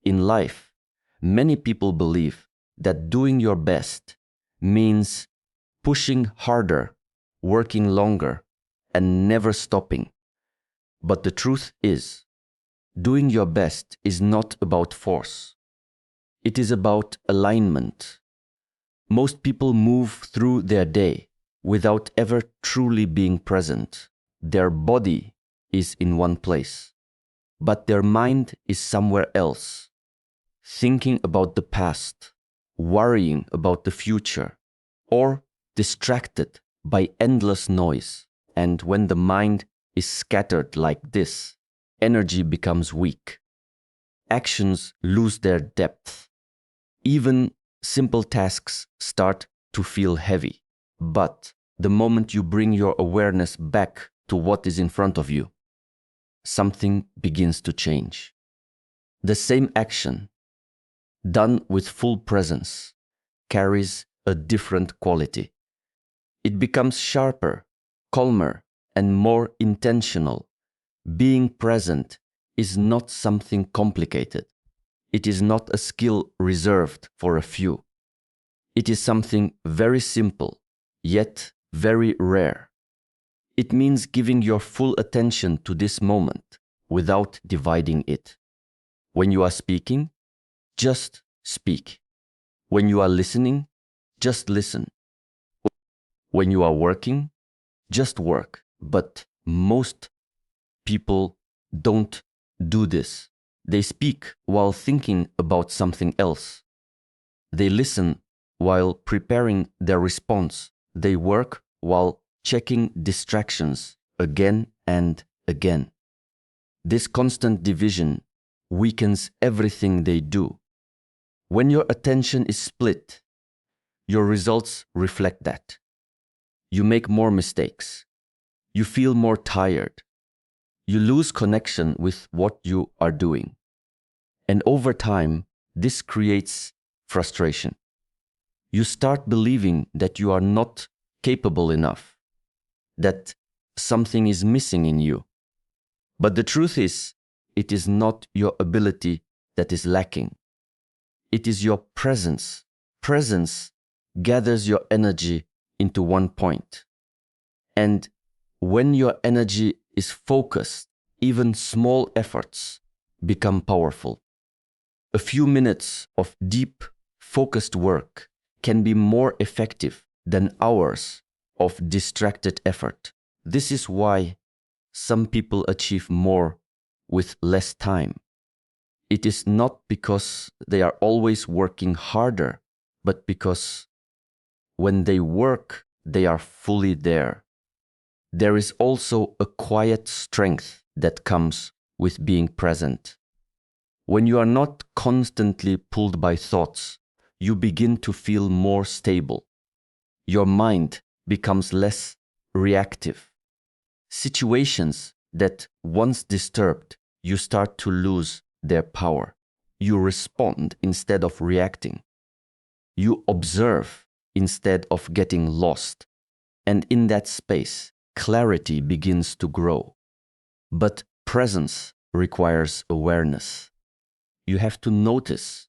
In life, many people believe that doing your best means pushing harder, working longer, and never stopping. But the truth is, doing your best is not about force. It is about alignment. Most people move through their day without ever truly being present. Their body is in one place, but their mind is somewhere else, thinking about the past, worrying about the future, or distracted by endless noise. And when the mind is scattered like this, energy becomes weak. Actions lose their depth. Even simple tasks start to feel heavy. But the moment you bring your awareness back to what is in front of you, something begins to change. The same action, done with full presence, carries a different quality. It becomes sharper, calmer, and more intentional. Being present is not something complicated. It is not a skill reserved for a few. It is something very simple, yet very rare. It means giving your full attention to this moment without dividing it. When you are speaking, just speak. When you are listening, just listen. When you are working, just work. But most people don't do this. They speak while thinking about something else. They listen while preparing their response. They work while checking distractions again and again. This constant division weakens everything they do. When your attention is split, your results reflect that. You make more mistakes. You feel more tired. You lose connection with what you are doing. And over time, this creates frustration. You start believing that you are not capable enough, that something is missing in you. But the truth is, it is not your ability that is lacking. It is your presence. Presence gathers your energy into one point. And when your energy is focused, even small efforts become powerful. A few minutes of deep, focused work can be more effective than hours of distracted effort. This is why some people achieve more with less time. It is not because they are always working harder, but because when they work, they are fully there. There is also a quiet strength that comes with being present. When you are not constantly pulled by thoughts, you begin to feel more stable. Your mind becomes less reactive. Situations that once disturbed, you start to lose their power. You respond instead of reacting. You observe instead of getting lost. And in that space, clarity begins to grow. But presence requires awareness. You have to notice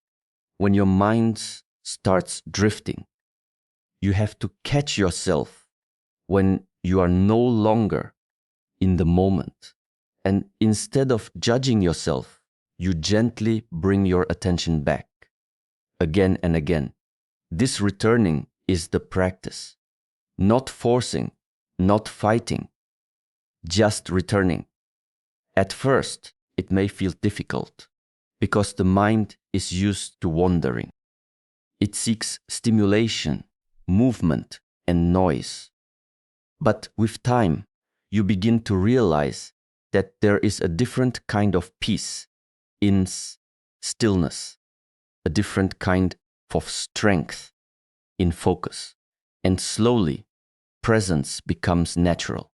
when your mind starts drifting. You have to catch yourself when you are no longer in the moment. And instead of judging yourself, you gently bring your attention back again and again. This returning is the practice. Not forcing, not fighting, just returning. At first, it may feel difficult because the mind is used to wandering. It seeks stimulation, movement, and noise. But with time, you begin to realize that there is a different kind of peace in stillness, a different kind of strength in focus. And slowly, presence becomes natural.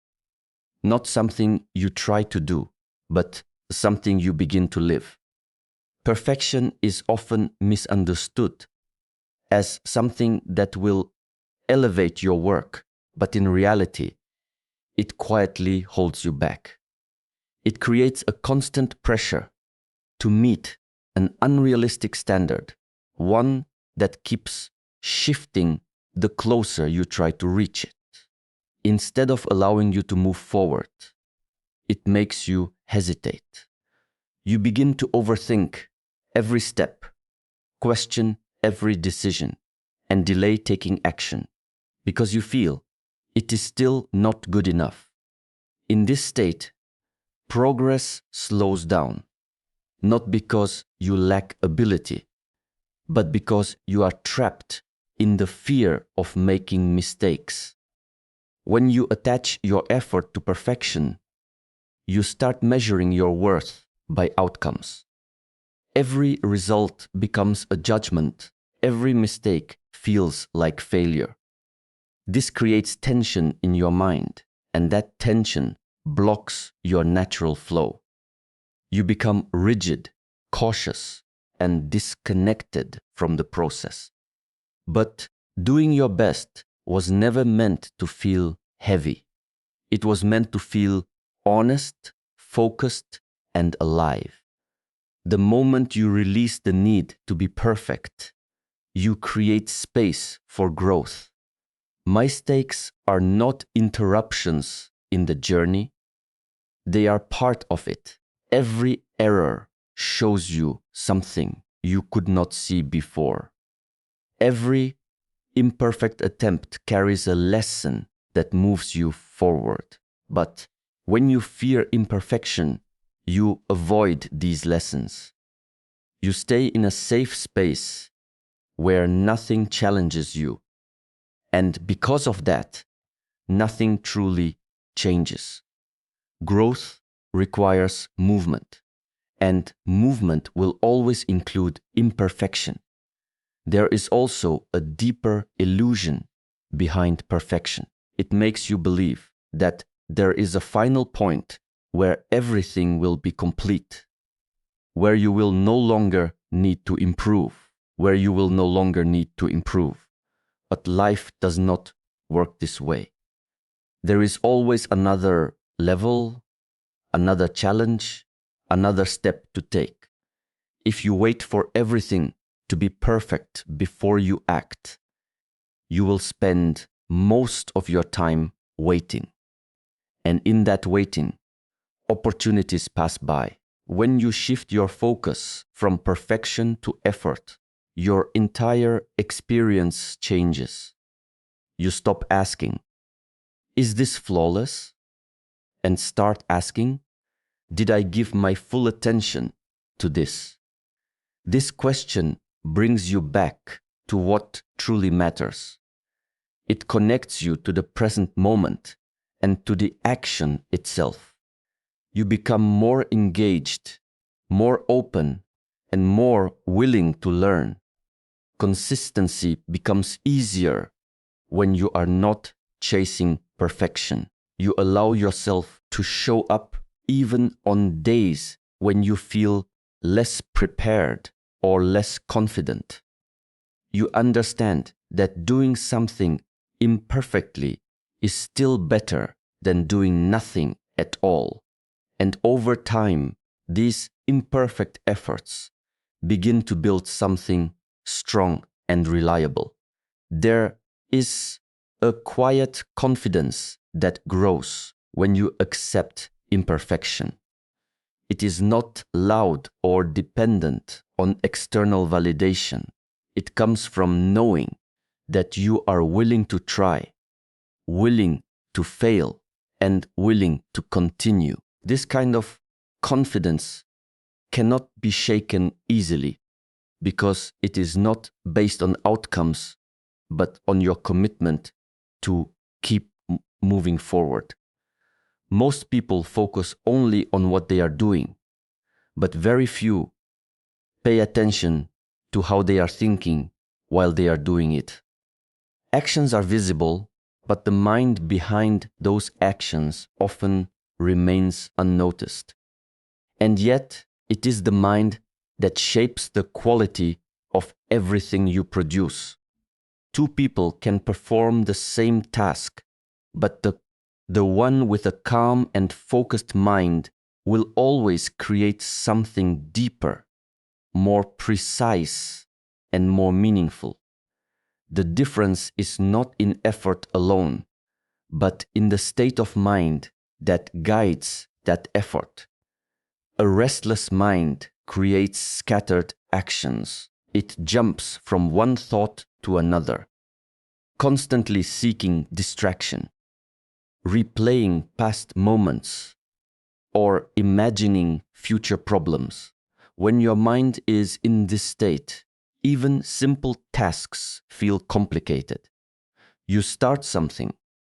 Not something you try to do, but something you begin to live. Perfection is often misunderstood as something that will elevate your work, but in reality, it quietly holds you back. It creates a constant pressure to meet an unrealistic standard, one that keeps shifting the closer you try to reach it. Instead of allowing you to move forward, it makes you hesitate. You begin to overthink every step, question every decision, and delay taking action because you feel it is still not good enough. In this state, progress slows down, not because you lack ability, but because you are trapped in the fear of making mistakes. When you attach your effort to perfection, you start measuring your worth by outcomes. Every result becomes a judgment. Every mistake feels like failure. This creates tension in your mind, and that tension blocks your natural flow. You become rigid, cautious, and disconnected from the process. But doing your best was never meant to feel heavy. It was meant to feel honest, focused, and alive. The moment you release the need to be perfect, you create space for growth. Mistakes are not interruptions in the journey. They are part of it. Every error shows you something you could not see before. Every imperfect attempt carries a lesson that moves you forward. But when you fear imperfection, you avoid these lessons. You stay in a safe space where nothing challenges you. And because of that, nothing truly changes. Growth requires movement, and movement will always include imperfection. There is also a deeper illusion behind perfection. It makes you believe that there is a final point where everything will be complete, where you will no longer need to improve, But life does not work this way. There is always another level, another challenge, another step to take. If you wait for everything to be perfect before you act, you will spend most of your time waiting. And in that waiting, opportunities pass by. When you shift your focus from perfection to effort, your entire experience changes. You stop asking, "Is this flawless?" and start asking, "Did I give my full attention to this?" This question brings you back to what truly matters. It connects you to the present moment and to the action itself. You become more engaged, more open, and more willing to learn. Consistency becomes easier when you are not chasing perfection. You allow yourself to show up even on days when you feel less prepared or less confident. You understand that doing something imperfectly is still better than doing nothing at all. And over time, these imperfect efforts begin to build something strong and reliable. There is a quiet confidence that grows when you accept imperfection. It is not loud or dependent on external validation. It comes from knowing that you are willing to try, willing to fail, and willing to continue. This kind of confidence cannot be shaken easily because it is not based on outcomes, but on your commitment to keep moving forward. Most people focus only on what they are doing, but very few pay attention to how they are thinking while they are doing it. Actions are visible, but the mind behind those actions often remains unnoticed. And yet, it is the mind that shapes the quality of everything you produce. Two people can perform the same task, but the one with a calm and focused mind will always create something deeper. more precise, and more meaningful. The difference is not in effort alone, but in the state of mind that guides that effort. A restless mind creates scattered actions. It jumps from one thought to another, constantly seeking distraction, replaying past moments, or imagining future problems. When your mind is in this state, even simple tasks feel complicated. You start something,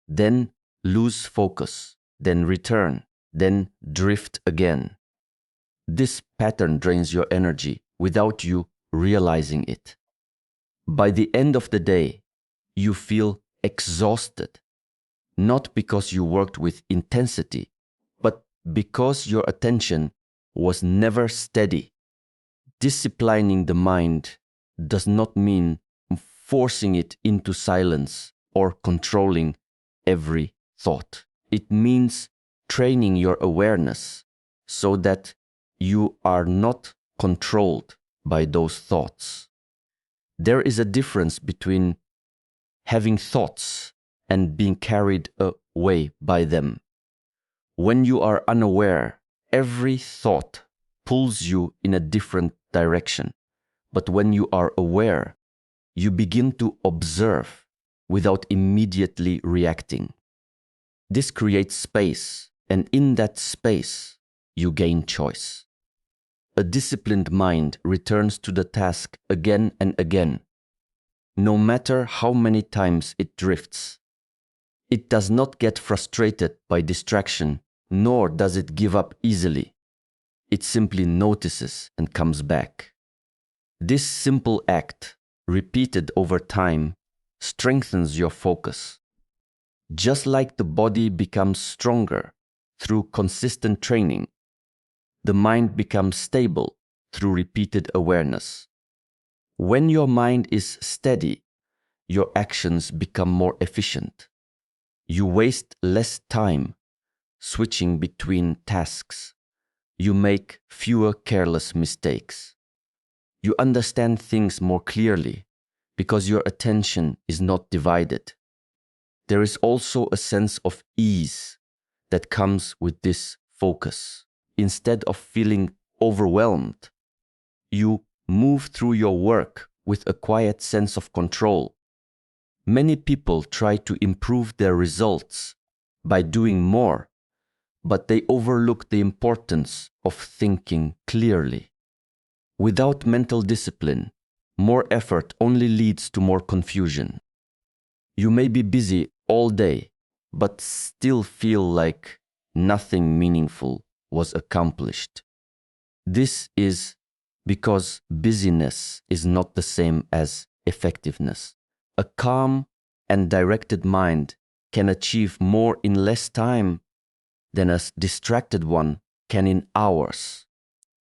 then lose focus, then return, then drift again. This pattern drains your energy without you realizing it. By the end of the day, you feel exhausted, not because you worked with intensity, but because your attention was never steady. Disciplining the mind does not mean forcing it into silence or controlling every thought. It means training your awareness so that you are not controlled by those thoughts. There is a difference between having thoughts and being carried away by them. When you are unaware, every thought pulls you in a different direction. But when you are aware, you begin to observe without immediately reacting. This creates space, and in that space, you gain choice. A disciplined mind returns to the task again and again, no matter how many times it drifts. It does not get frustrated by distraction, nor does it give up easily. It simply notices and comes back. This simple act, repeated over time, strengthens your focus. Just like the body becomes stronger through consistent training, the mind becomes stable through repeated awareness. When your mind is steady, your actions become more efficient. You waste less time switching between tasks. You make fewer careless mistakes. You understand things more clearly because your attention is not divided. There is also a sense of ease that comes with this focus. Instead of feeling overwhelmed, you move through your work with a quiet sense of control. Many people try to improve their results by doing more, but they overlook the importance of thinking clearly. Without mental discipline, more effort only leads to more confusion. You may be busy all day, but still feel like nothing meaningful was accomplished. This is because busyness is not the same as effectiveness. A calm and directed mind can achieve more in less time than a distracted one can in hours.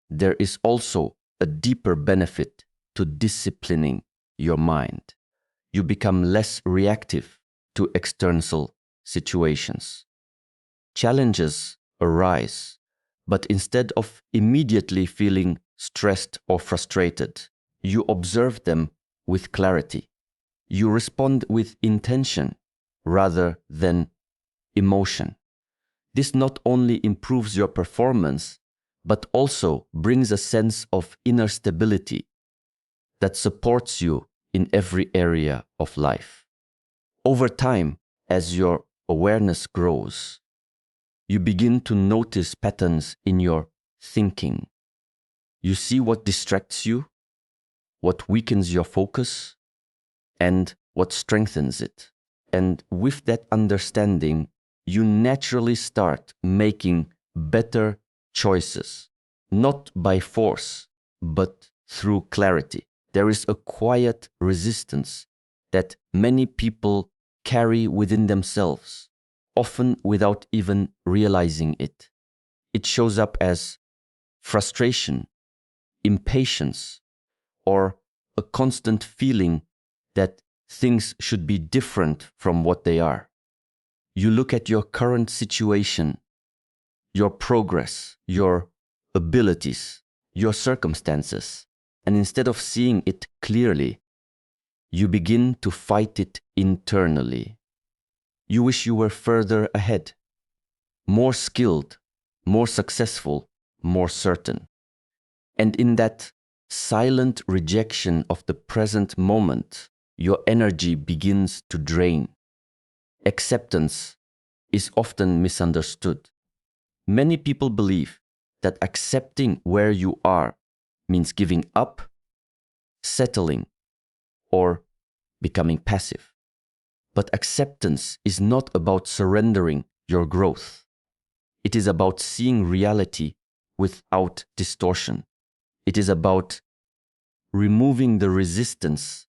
There is also a deeper benefit to disciplining your mind. You become less reactive to external situations. Challenges arise, but instead of immediately feeling stressed or frustrated, you observe them with clarity. You respond with intention rather than emotion. This not only improves your performance, but also brings a sense of inner stability that supports you in every area of life. Over time, as your awareness grows, you begin to notice patterns in your thinking. You see what distracts you, what weakens your focus, and what strengthens it. And with that understanding, you naturally start making better choices, not by force, but through clarity. There is a quiet resistance that many people carry within themselves, often without even realizing it. It shows up as frustration, impatience, or a constant feeling that things should be different from what they are. You look at your current situation, your progress, your abilities, your circumstances, And instead of seeing it clearly, you begin to fight it internally. You wish you were further ahead, more skilled, more successful, more certain. And in that silent rejection of the present moment, your energy begins to drain. Acceptance is often misunderstood. Many people believe that accepting where you are means giving up, settling, or becoming passive. But acceptance is not about surrendering your growth. It is about seeing reality without distortion. It is about removing the resistance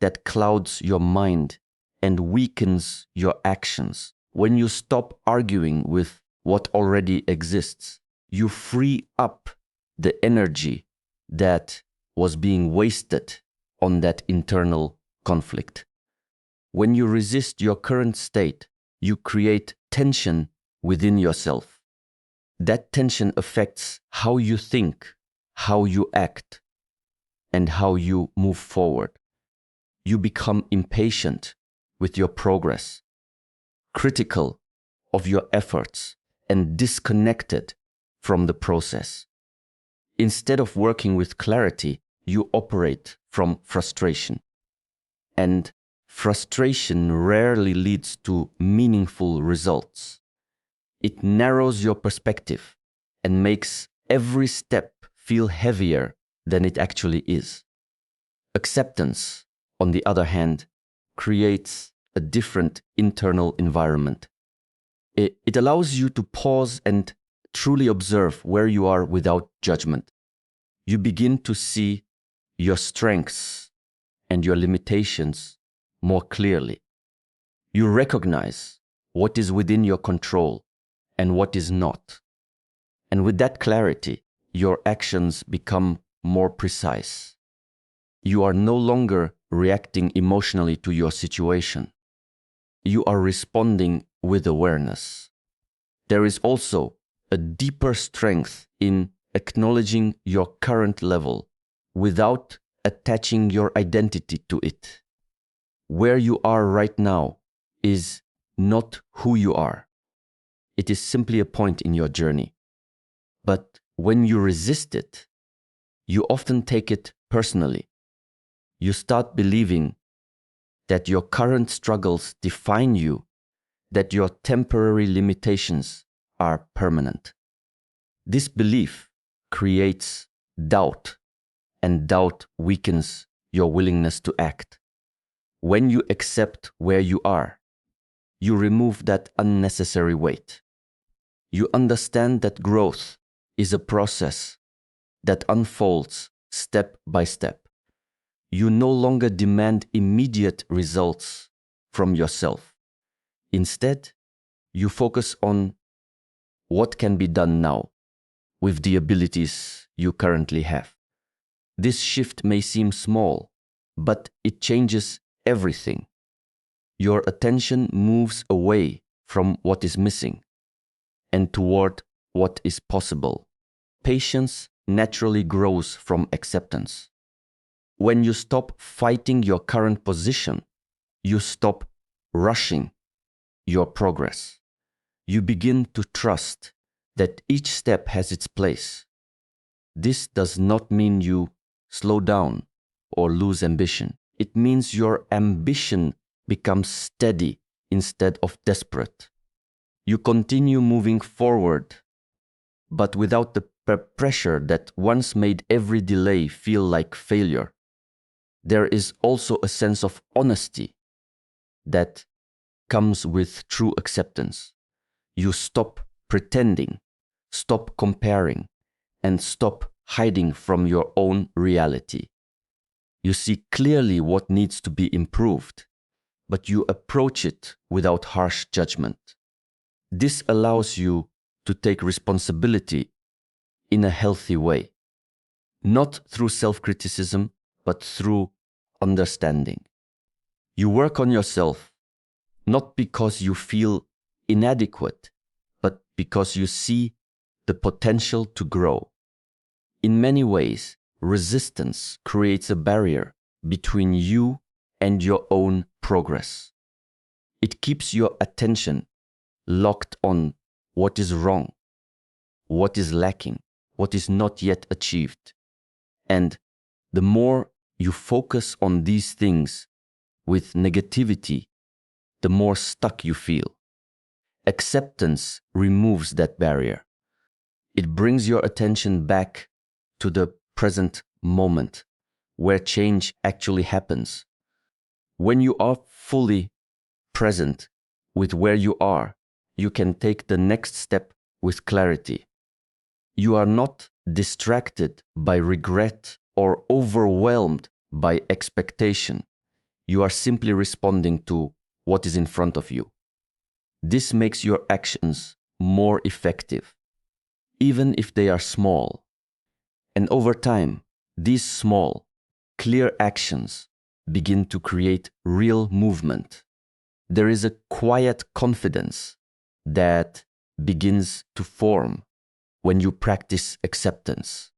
that clouds your mind and weakens your actions. When you stop arguing with what already exists, you free up the energy that was being wasted on that internal conflict. When you resist your current state, you create tension within yourself. That tension affects how you think, how you act, and how you move forward. You become impatient with your progress, critical of your efforts, and disconnected from the process. Instead of working with clarity, you operate from frustration. And frustration rarely leads to meaningful results. It narrows your perspective and makes every step feel heavier than it actually is. Acceptance, on the other hand, creates a different internal environment. It allows you to pause and truly observe where you are without judgment. You begin to see your strengths and your limitations more clearly. You recognize what is within your control and what is not. And with that clarity, your actions become more precise. You are no longer reacting emotionally to your situation. You are responding with awareness. There is also a deeper strength in acknowledging your current level without attaching your identity to it. Where you are right now is not who you are. It is simply a point in your journey. But when you resist it, you often take it personally. You start believing that your current struggles define you, that your temporary limitations are permanent. This belief creates doubt, and doubt weakens your willingness to act. When you accept where you are, you remove that unnecessary weight. You understand that growth is a process that unfolds step by step. You no longer demand immediate results from yourself. Instead, you focus on what can be done now with the abilities you currently have. This shift may seem small, but it changes everything. Your attention moves away from what is missing and toward what is possible. Patience naturally grows from acceptance. When you stop fighting your current position, you stop rushing your progress. You begin to trust that each step has its place. This does not mean you slow down or lose ambition. It means your ambition becomes steady instead of desperate. You continue moving forward, but without the pressure that once made every delay feel like failure. There is also a sense of honesty that comes with true acceptance. You stop pretending, stop comparing, and stop hiding from your own reality. You see clearly what needs to be improved, but you approach it without harsh judgment. This allows you to take responsibility in a healthy way, not through self-criticism, but through understanding. You work on yourself, not because you feel inadequate, but because you see the potential to grow. In many ways, resistance creates a barrier between you and your own progress. It keeps your attention locked on what is wrong, what is lacking, what is not yet achieved. And the more you focus on these things with negativity, the more stuck you feel. Acceptance removes that barrier. It brings your attention back to the present moment where change actually happens. When you are fully present with where you are, you can take the next step with clarity. You are not distracted by regret or overwhelmed by expectation. You are simply responding to what is in front of you. This makes your actions more effective, even if they are small. And over time, these small, clear actions begin to create real movement. There is a quiet confidence that begins to form when you practice acceptance.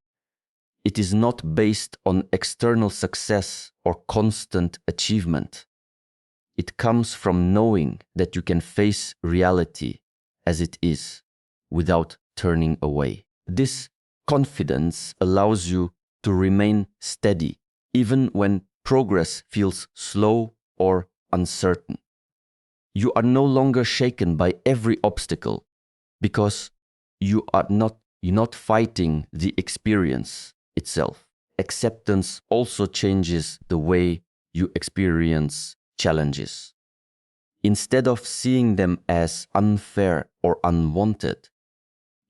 It is not based on external success or constant achievement. It comes from knowing that you can face reality as it is without turning away. This confidence allows you to remain steady even when progress feels slow or uncertain. You are no longer shaken by every obstacle because you're not fighting the experience itself. Acceptance also changes the way you experience challenges. Instead of seeing them as unfair or unwanted,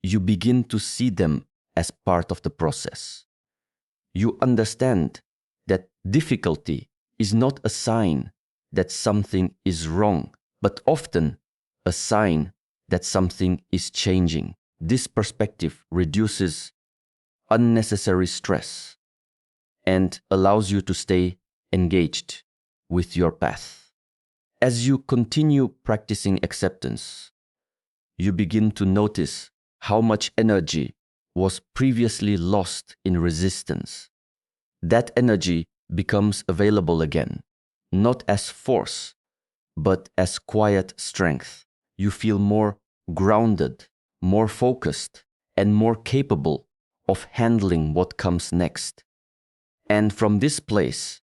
you begin to see them as part of the process. You understand that difficulty is not a sign that something is wrong, but often a sign that something is changing. This perspective reduces unnecessary stress and allows you to stay engaged with your path. As you continue practicing acceptance, you begin to notice how much energy was previously lost in resistance. That energy becomes available again, not as force, but as quiet strength. You feel more grounded, more focused, and more capable of handling what comes next. And from this place,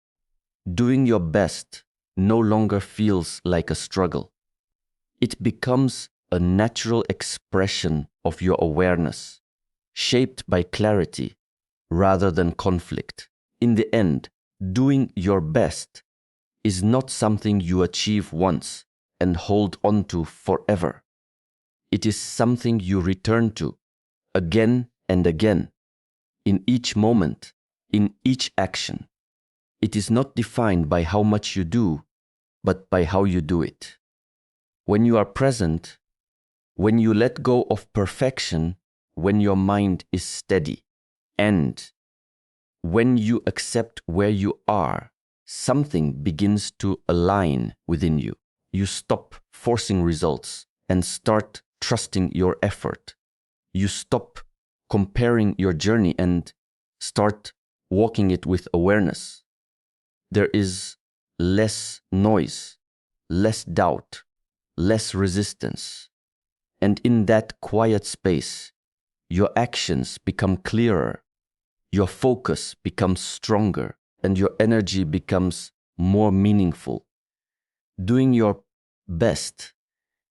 doing your best no longer feels like a struggle. It becomes a natural expression of your awareness, shaped by clarity rather than conflict. In the end, doing your best is not something you achieve once and hold on to forever. It is something you return to again and again, in each moment, in each action. It is not defined by how much you do, but by how you do it. When you are present, when you let go of perfection, when your mind is steady, and when you accept where you are, something begins to align within you. You stop forcing results and start trusting your effort. You stop comparing your journey and start walking it with awareness. There is less noise, less doubt, less resistance. And in that quiet space, your actions become clearer, your focus becomes stronger, and your energy becomes more meaningful. Doing your best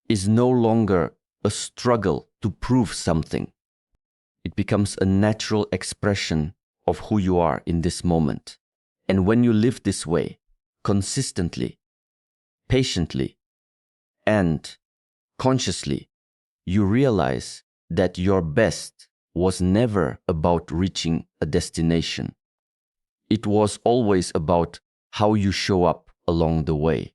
is no longer a struggle to prove something. It becomes a natural expression of who you are in this moment. And when you live this way, consistently, patiently, and consciously, you realize that your best was never about reaching a destination. It was always about how you show up along the way.